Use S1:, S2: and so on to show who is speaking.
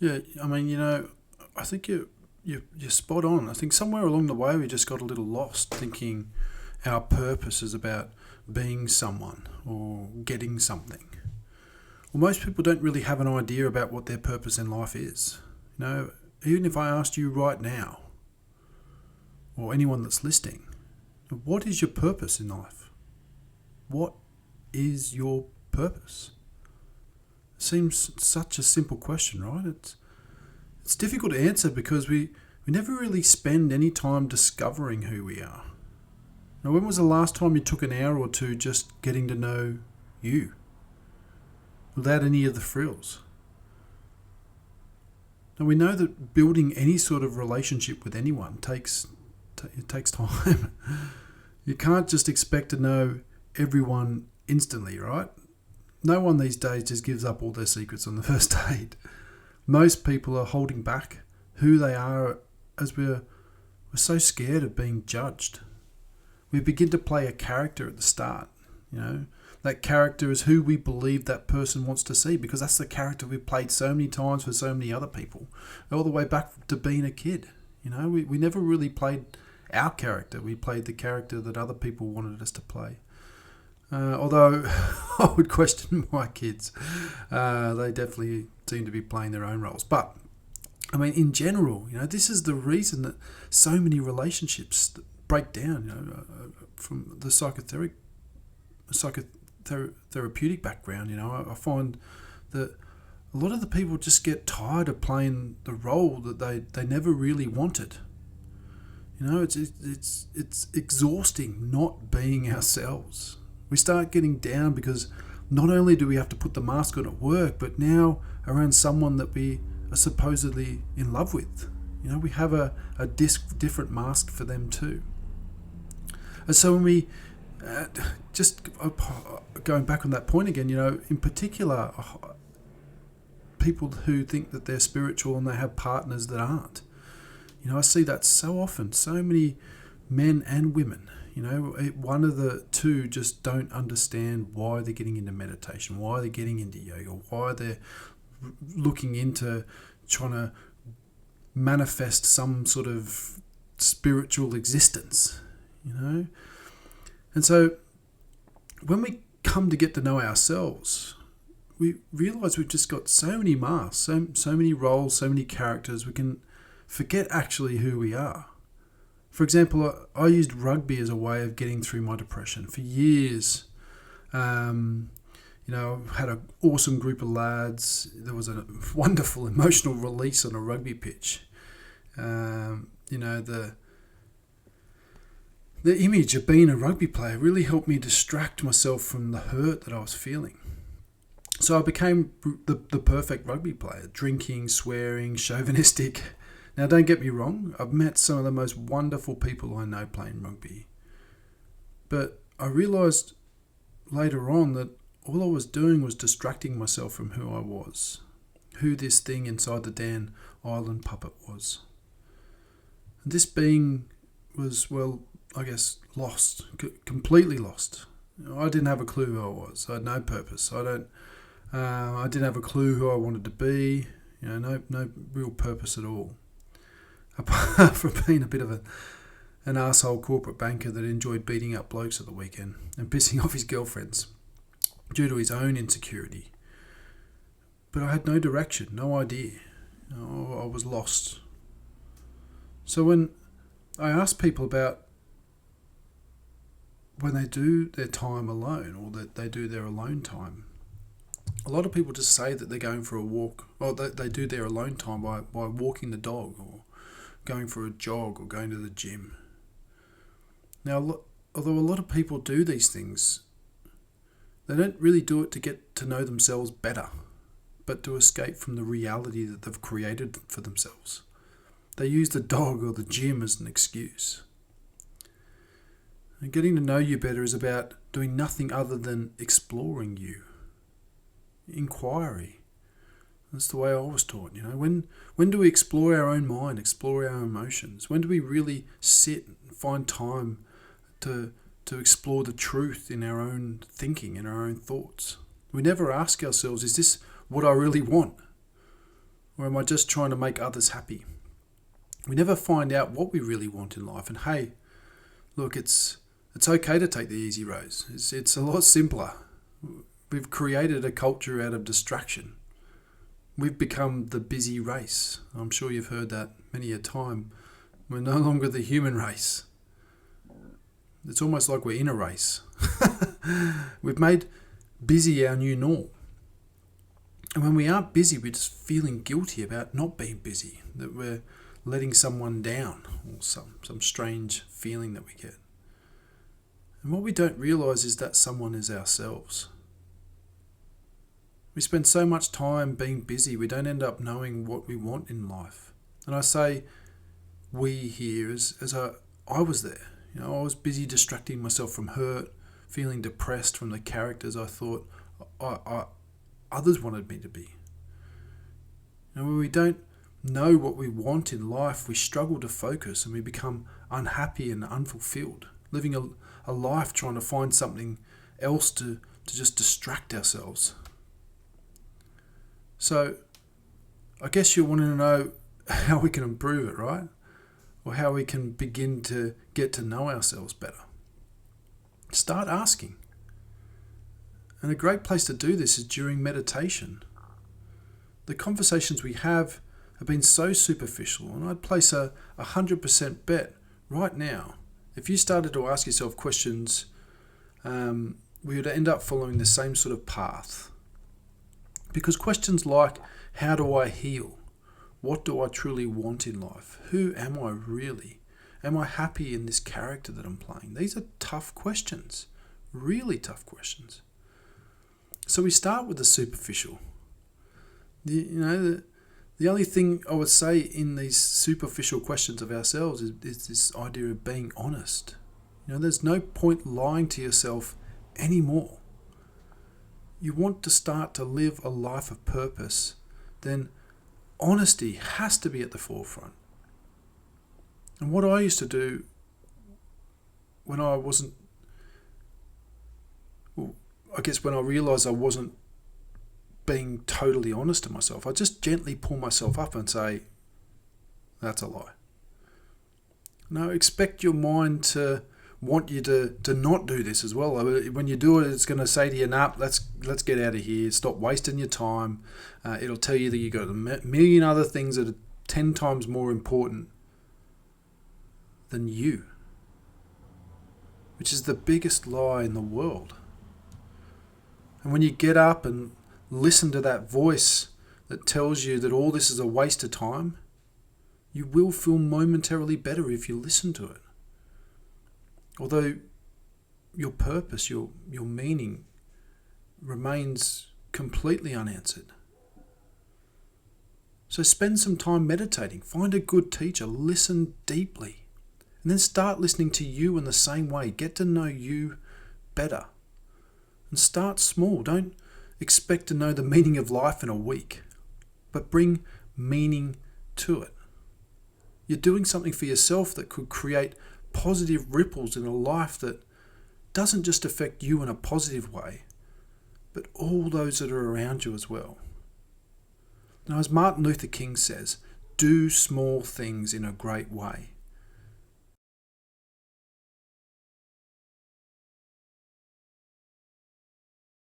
S1: Yeah, I mean, I think you're spot on. I think somewhere along the way we just got a little lost, thinking our purpose is about being someone or getting something. Well, most people don't really have an idea about what their purpose in life is. Even if I asked you right now, or anyone that's listening, what is your purpose in life? What is your purpose? Seems such a simple question, right? It's difficult to answer because we never really spend any time discovering who we are. Now, when was the last time you took an hour or two just getting to know you without any of the frills? Now, we know that building any sort of relationship with anyone takes time. You can't just expect to know everyone instantly, right? No one these days just gives up all their secrets on the first date. Most people are holding back who they are as we're so scared of being judged. We begin to play a character at the start. That character is who we believe that person wants to see, because that's the character we've played so many times for so many other people, all the way back to being a kid. We never really played our character. We played the character that other people wanted us to play. Although I would question my kids. They definitely seem to be playing their own roles. But, I mean, in general, this is the reason that so many relationships break down, from the psychotherapeutic background. I find that a lot of the people just get tired of playing the role that they never really wanted. It's exhausting not being ourselves. We start getting down because not only do we have to put the mask on at work, but now around someone that we are supposedly in love with. We have a different mask for them too. And so when we, just going back on that point again, in particular, people who think that they're spiritual and they have partners that aren't. I see that so often, so many men and women. One of the two just don't understand why they're getting into meditation, why they're getting into yoga, why they're looking into trying to manifest some sort of spiritual existence, And so when we come to get to know ourselves, we realise we've just got so many masks, so many roles, so many characters, we can forget actually who we are. For example, I used rugby as a way of getting through my depression. For years, I had an awesome group of lads. There was a wonderful emotional release on a rugby pitch. The image of being a rugby player really helped me distract myself from the hurt that I was feeling. So I became the perfect rugby player, drinking, swearing, chauvinistic. Now, don't get me wrong, I've met some of the most wonderful people I know playing rugby. But I realised later on that all I was doing was distracting myself from who I was, who this thing inside the Dan Island puppet was. And this being was, lost, completely lost. I didn't have a clue who I was. I had no purpose. I didn't have a clue who I wanted to be. No real purpose at all. Apart from being a bit of an arsehole corporate banker that enjoyed beating up blokes at the weekend and pissing off his girlfriends due to his own insecurity. But I had no direction, no idea. I was lost. So when I ask people about when they do their time alone, or that they do their alone time, a lot of people just say that they're going for a walk, or they do their alone time by walking the dog, or going for a jog, or going to the gym. Now, although a lot of people do these things, they don't really do it to get to know themselves better, but to escape from the reality that they've created for themselves. They use the dog or the gym as an excuse. And getting to know you better is about doing nothing other than exploring you. Inquiry. That's the way I was taught. When do we explore our own mind, explore our emotions? When do we really sit and find time to explore the truth in our own thinking, in our own thoughts? We never ask ourselves, is this what I really want? Or am I just trying to make others happy? We never find out what we really want in life. And hey, look, it's okay to take the easy roads. It's a lot simpler. We've created a culture out of distraction. We've become the busy race. I'm sure you've heard that many a time. We're no longer the human race. It's almost like we're in a race. We've made busy our new norm. And when we aren't busy, we're just feeling guilty about not being busy, that we're letting someone down, or some strange feeling that we get. And what we don't realise is that someone is ourselves. We spend so much time being busy, we don't end up knowing what we want in life. And I say we here as I was there. I was busy distracting myself from hurt, feeling depressed from the characters I thought others wanted me to be. When we don't know what we want in life, we struggle to focus and we become unhappy and unfulfilled, living a life trying to find something else to just distract ourselves. So I guess you're wanting to know how we can improve it, right? Or how we can begin to get to know ourselves better. Start asking. And a great place to do this is during meditation. The conversations we have been so superficial, and I'd place a 100% bet right now. If you started to ask yourself questions, we would end up following the same sort of path. Because questions like, how do I heal? What do I truly want in life? Who am I really? Am I happy in this character that I'm playing? These are tough questions, really tough questions. So we start with the superficial. The only thing I would say in these superficial questions of ourselves is this idea of being honest. There's no point lying to yourself anymore. You want to start to live a life of purpose, then honesty has to be at the forefront. And what I used to do when I realised I wasn't being totally honest to myself, I just gently pull myself up and say, that's a lie. No, expect your mind to want you to not do this as well. When you do it, it's going to say to you, nah, let's get out of here, stop wasting your time. It'll tell you that you've got a million other things that are 10 times more important than you, which is the biggest lie in the world. And when you get up and listen to that voice that tells you that all this is a waste of time, you will feel momentarily better if you listen to it. Although your purpose, your meaning remains completely unanswered. So spend some time meditating, find a good teacher, listen deeply, and then start listening to you in the same way. Get to know you better. And start small. Don't expect to know the meaning of life in a week, but bring meaning to it. You're doing something for yourself that could create positive ripples in a life that doesn't just affect you in a positive way, but all those that are around you as well. Now, as Martin Luther King says, do small things in a great way.